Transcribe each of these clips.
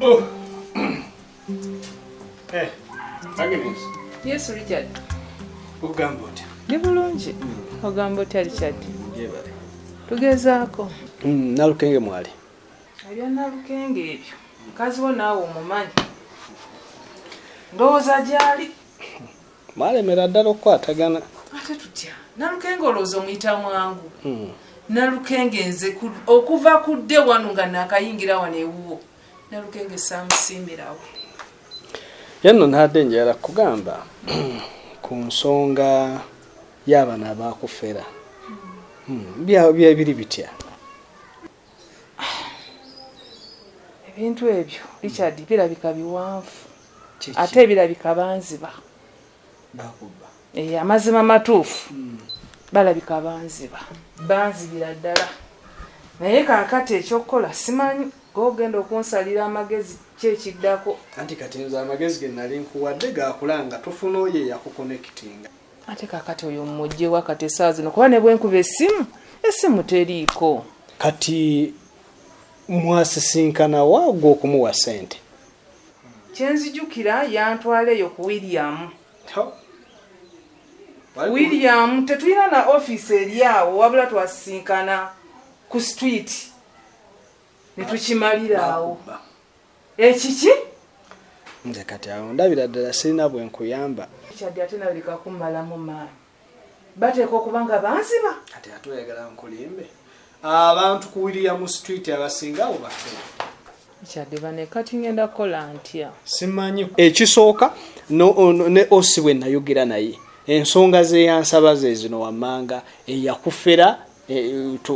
Oh. Eh, Agnes. Yes, Richard. Ugamba otya? Ndi bulungi. Ogamba otya Richard? Tugezaako. Nalukenge mwali. Ebya Nalukenge ebyo. Mukazi wo naawe omumanyi. Ndowooza gyali. Mwalemera ddala okukwatagana. Ate tutya. Nalukenge olowooza omuyita mwangu. Nalukenge nze okuva ku dde wano nga naakayingira wano ewuwo. Nalukenge saamusiimirawo. Yenno nadde njala kugamba ku nsonga y'abaana abaakufera. Biri bitya? Ebintu ebyo Richard birabika biwanvu. Ate birabika banziba. Bakubba. Amazima matuufu. Balabika banziba. Banzibira ddala. Naye kaakati ekyokukola simanyi gogenda okunsalira amagezi kyekiddako. Anti kati nze amagezi ge nali nkuwadde gaakulanga tufuna oyo eyakukonekitinga. Ate kaakati oyo mmujje wakati essaawa zino kuba ne bwenkuba essimu teriiko. Kati mwasisinkana waagwo okumuwa ssente? Kyenzijukira yantwala eyo ku William. William tetulina na office eri awo wabula twasisinkana ku street ne tukimalira awo. Ekiki? Nze kati awo ndabira ddala sirina bwe nkuyamba. Kyaddi ate nalika kummalamu maani. Bateeka okuba nga banziba. Kati atwegala nkulimbe. Abantu ku William Street abasinga awo baffe. Kyaddi bane kati ngenda kukola ntya. Simanyi. Ekisooka ne osi bwe nayogera naye. Ensonga ze yansaba ze zino wammanga eyakufera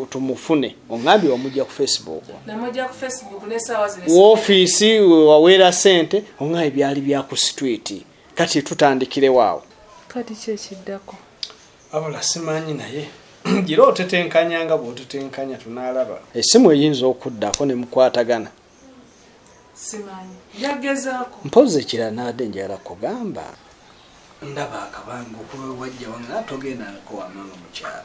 tumufune. Ongambye wamujja ku Facebook. Namujja ku Facebook n'essaawa zino. Office waweera ssente ongaye byali bya ku street. Kati tutandikire waawo. Kati kyekiddako. Abula simanyi naye. Gira otetenkanyanga bw'otetenkanya tunaalaba. Essimu eyinza okuddako ne mukwatagana. Simanyi. Yagezaako. Mpoze kira nadde njala kugamba. Ndaba akabanga okuba wajja wanga togendako wamanga mukyala.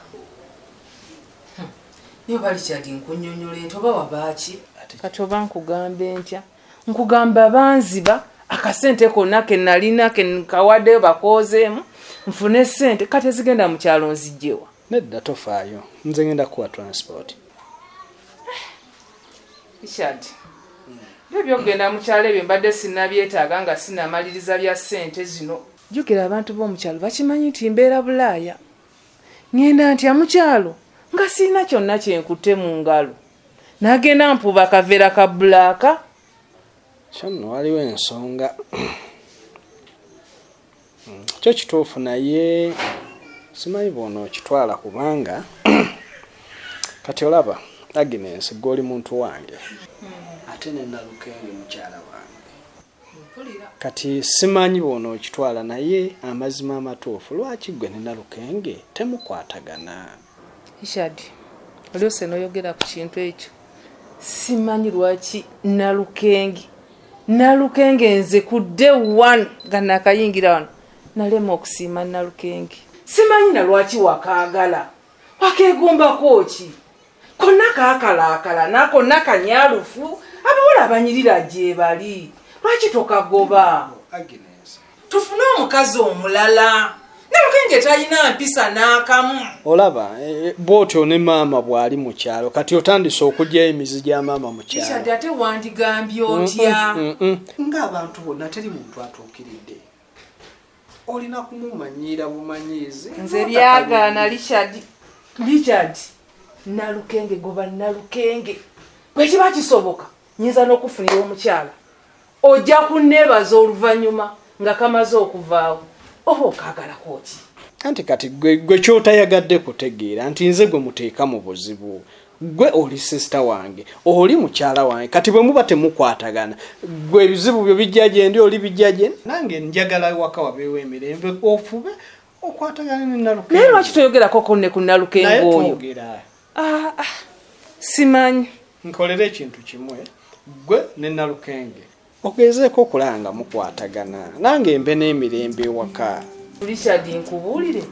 Niyo bali kyali nkunyonyola entoba wabaaki. Kati oba nkugambe ntya. Nkugamba banziba akasente konna ke nalina ke nkawaddeyo bakoozeemu nfune ssente kati ezigenda mu kyalo nzijjewa. Nedda tofaayo. Nze ngenda kuwa transport. Richard. Byogenda mu kyalo ebyo mbadde sinnabyetaaga nga sinnamaliriza bya ssente zino. Jjukira abantu b'omu kyalo bakimanyi nti mbeera Bulaaya. Ngenda ntya mu kyalo nga sirina kyonna kyenkutte mu ngalo. Nagenda mpuba kaveera ka bbulaaka. Kyonno waliwo ensonga. Kyo kituufu naye simanyi bw'ono okitwala kubanga kati olaba Agnes gw'oli muntu wange. Ate ne Nalukenge mukyala wange. Kati simanyi bw'ono okitwala naye amazima amatuufu lwaki gwe ne Nalukenge temukwatagana? Richard, olwose n'oyogera ku kintu ekyo. Simanyi lwaki Nalukenge nze ku day one nga nakayingira wano nalema okusiima Nalukenge. Simanyi na lwaki wakaagala. Wakeegombako ki? Konna kaakalaakala nako nakanyalufu abawala abanyirira gye bali. Lwaki tokagoba? Agnes. Tufune omukazi omulala. Nalukenge talina mpisa n'akamu. Olaba bw'otyo ne maama bw'ali mu kyalo kati otandise okugyayo emizi gya maama mu kyalo. Richard ate wandigambye otya? Ng'abantu bonna teri muntu atuukiridde. Olina kumumanyira bumanyiizi. Nze byagaana Richard. Nalukenge goba Nalukenge. Bwe kiba kisoboka nyinza n'okufunira omukyala. Ojja kunneebaza oluvannyuma nga kamaze okuvaawo. Oba okaagalako ki? Anti kati gwe kyotayagadde kutegeera nti nze gwe muteeka mu buzibu. Gwe oli sister wange, oli mukyala wange. Kati bwe muba temukwatagana, gwe ebizibu byo bijja gye ndi oli bijja gye. Nange njagala waka wabeewo emirembe ofube okwatagana ne Nalukenge. Naye lwaki toyogerako konne ku Nalukenge oyo? Naye twogera. Simanyi. Nkolera ekintu kimwe, gwe ne Nalukenge ogezeeko okulanga mukwatagana. Nange mbe n'emirembe ewaka. Richard nkubuulire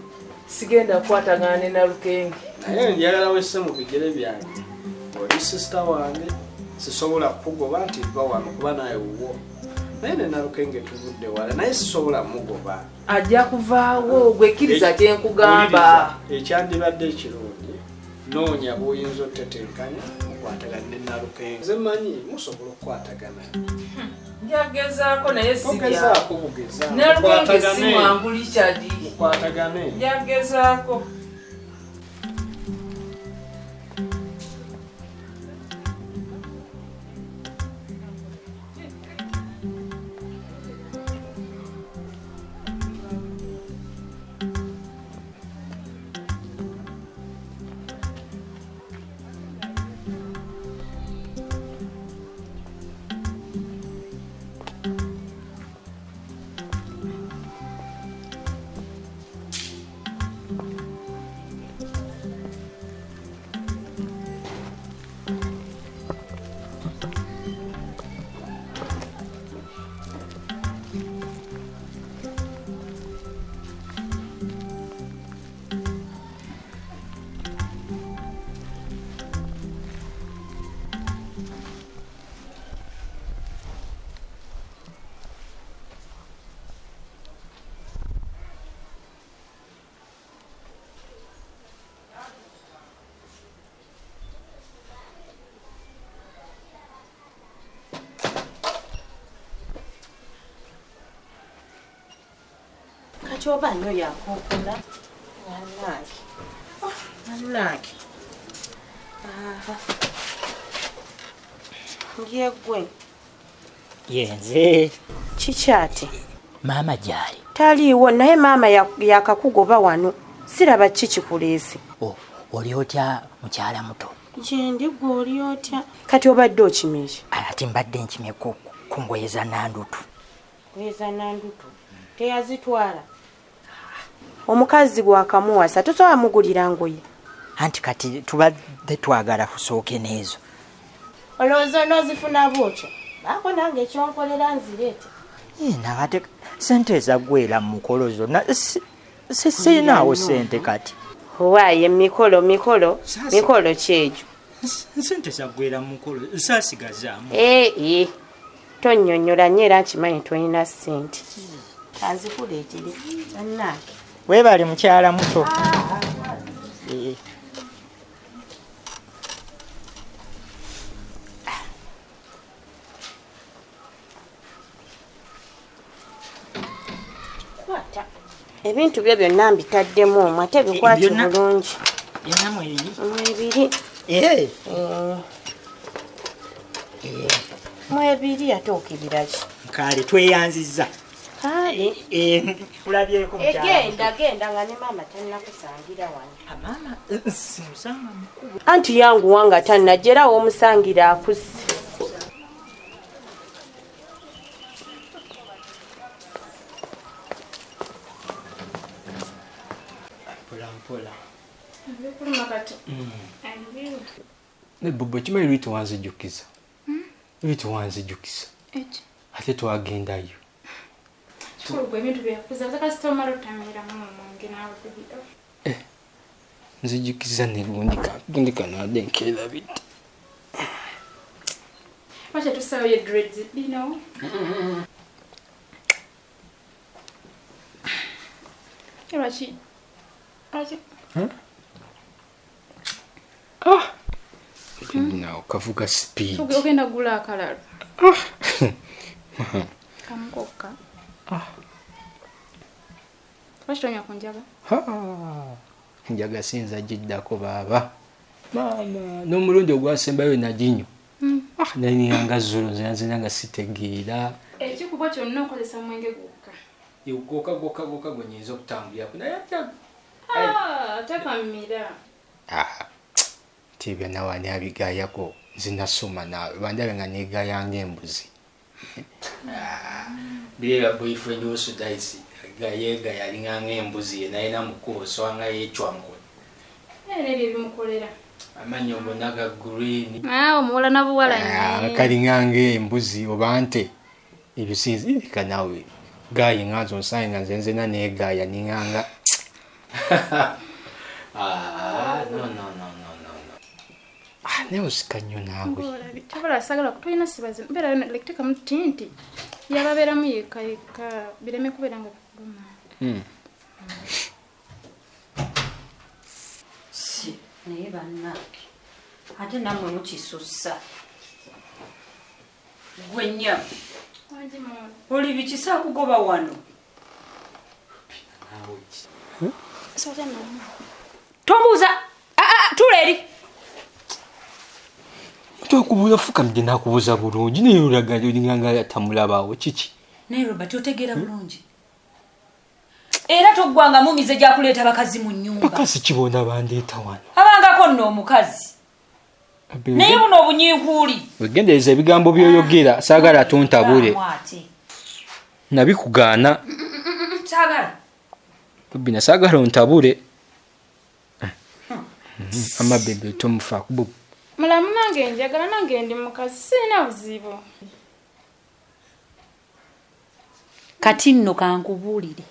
sigenda kukwatagana ne Nalukenge. Naye njagala wesse mu bigere byange. Oli sister wange. sisobola kugoba nti bawano kuba naye wuwo naye nenalukenge tuvudde wala naye sisobola mugoba ajja kuvaawo gwekkiriza kyenkugamba ekyandibadde ekirungi noonya bw'oyinza otetenkanya okwatagana nenalukenge nze manyi musobola okukwatagana njagezaako naye ogezaako bugeza nalukenge si mwanguli kyadi mukwatagane njagezaako Choba nyo yakukula nalaki ngiye gwe yenze chichati mama jali taliwo naye mama yakakugoba wano siraba chichi kulesi oli otya mukyala muto jendi goli otya kati obadde okimije ati mbadde nkimye kungoyeza nandutu teyazitwala omukazi gwakamuwasa tosobola mugulira ngoye anti kati tubadde twagala kusooke n'ezo olowooza onoozifuna bwotyo baako nange ekyonkolera nzireete nabate sente ezaggwera mu mukolo zonna sisinaawo sente kati owaaye mikolo kyejo sente zaggwera mu mukolo nsasigazaamu tonnyonnyola nnyo era nkimanyi tolina sente kanzikuleetere annange weebale mukyala muto ebintu byo byonna mbitaddemu omwo ate bikwate bulungi mwebiri ate okibiraki kale tweyanziza ulabyeko genda nga ne maama tannakusangira wano mama simusanga mukulu anti yanguwa nga tannajera w'omusangira akusse mpola ne bobo kimanyi lwiti wanzijukiza ate twagendayo nzijukiza negundi kanadde nkeera bidde nawo kavuga speed ogenda gula akalalo kamukoka Washitonya kunjaga? Njaga sinza jiddako baba. Mama, n'omulundi ogwasembayo naginyo. Nani yanga zulu nzinanga sitegeera. Ekikuba kyonna okozesa mwenge gwokka. Goka gonyinza okutambulira naye takamira. Tibya nawani abigayako zinasoma nawe bandabe nga negayanga embuzi. Bia boyfriend osu daisi gayega yalinganga embuzi naye namukubo swanga yechwango. Nere bimukolera. Amanyo bonaga green. Omuwala nabuwala. Kalinganga embuzi obante. Ibisinzi ibikanawe. Gayi ngazo nsanga nzenze na negaya ninganga. ne osika nnyo naawe tabala sagala kutolina sibazi mbera lekiteka mu tinti yababeeramu yeka bireme kubeera nga kuluma si naye banna ate namwe mukisussa gwenya oli bikisa kugoba wano tombuuza tuleri tokubuuza fukamidde nakubuuza bulungi naye olaga olinganga tamulabaawo kiki naye Robert otegeera bulungi era toggwanga mumize gyakuleeta bakazi mu nnyumba bakazi kibona bandeeta wano abangako nno omukazi naye buno obunyiikuuli wegendereza ebigambo byoyogera saagala tontabule nabikugaana saagala bina saagala ontabule amabebe tomufaako bubu mulamu nange njagala nange ndi mukazi sirina buzibu kati nno kankubuulire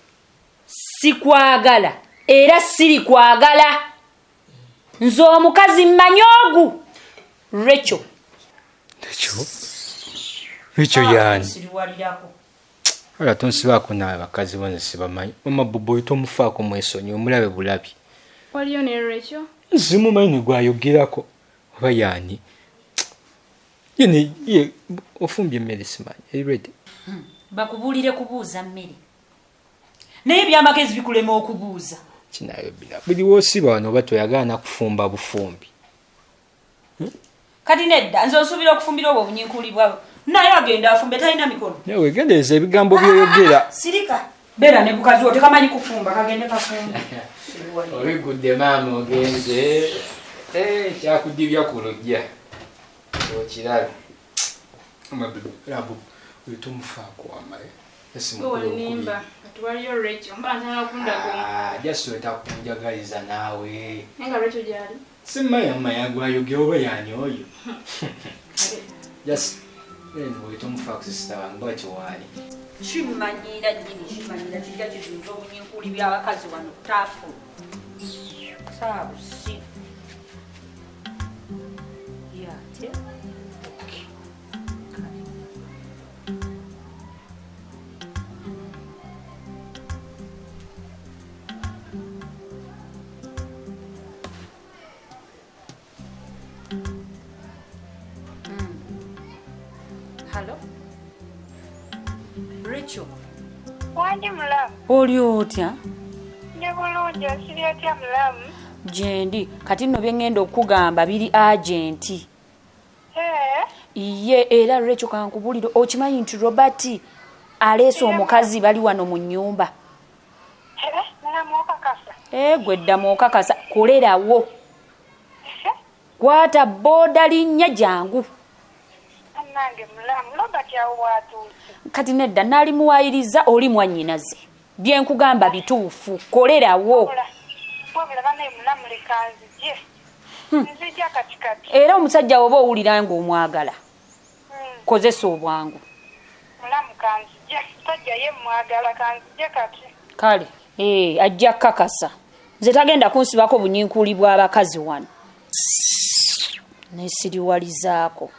sikwagala era siri kwagala nze omukazi mmanyoogu Rachel yaani ola tonsibaako naawe bakazi bonze sibamanyi omabubu oyo tomufaako mwesonyi omulabe bulabi waliyo ne Rachel nzimumanyi ne gwayogerako oba yaani ye ofumbye emmere simanyi eredi bakubuulire kubuuza mmere naye ebyamagezi bikulema okubuuza kinayo bina buli woosiba wano oba toyagala kufumba bufumbi kati nedda nze onsuubira okufumbira obwo obunyinkuli bwabo naye agenda afumbe talina mikono naye wegendereza ebigambo byoyogera sirika beera ne bukazi wo tekamanyi kufumba kagende kafumba obigudde maama ogenze kyakudibya ku lujja okirabe amabibu oyo tomufaako wamaye owalinimba kati waliyo Rachel mba ntana okundaga jasota kunjagaliza naawe nga Rachel gyali simanya mayagwayogera oba yani oyo just oyo tomufaako sisita wange bakiwaali kimanyira nnyini kimanyira kijja kizunza obunyinkuli by'abakazi wano taafu saabusi yate Hello? Rachel. Wandi mulamu. Oli otya? Ndi bulungi osiri otya mulamu? Jendi, kati nno bye ngenda okugamba biri agenti. Iye era Rachel kankubulire okimanyi nti Robert aleese omukazi bali wano mu nnyumba. Mulamu okakasa. Gwe ddamu okakasa kolerawo. Kwata booda linnya jangu. Nange mulamu Robert awo watuuse. Kati nedda nali muwayiriza oli mwannyinaze. Bye nkugamba bituufu kolerawo. Wabula banaye mulamu lekanzije. Nzija katikati. Era omusajja oba owulira ng'omwagala. Kozesa obwangu. Mulamu kanzije. Tajja ye mwagala kanzije kati. Kale, ajja kakasa. Nze tagenda kunsibako bunyinkuli bw'abakazi wano. Nesiriwalizaako.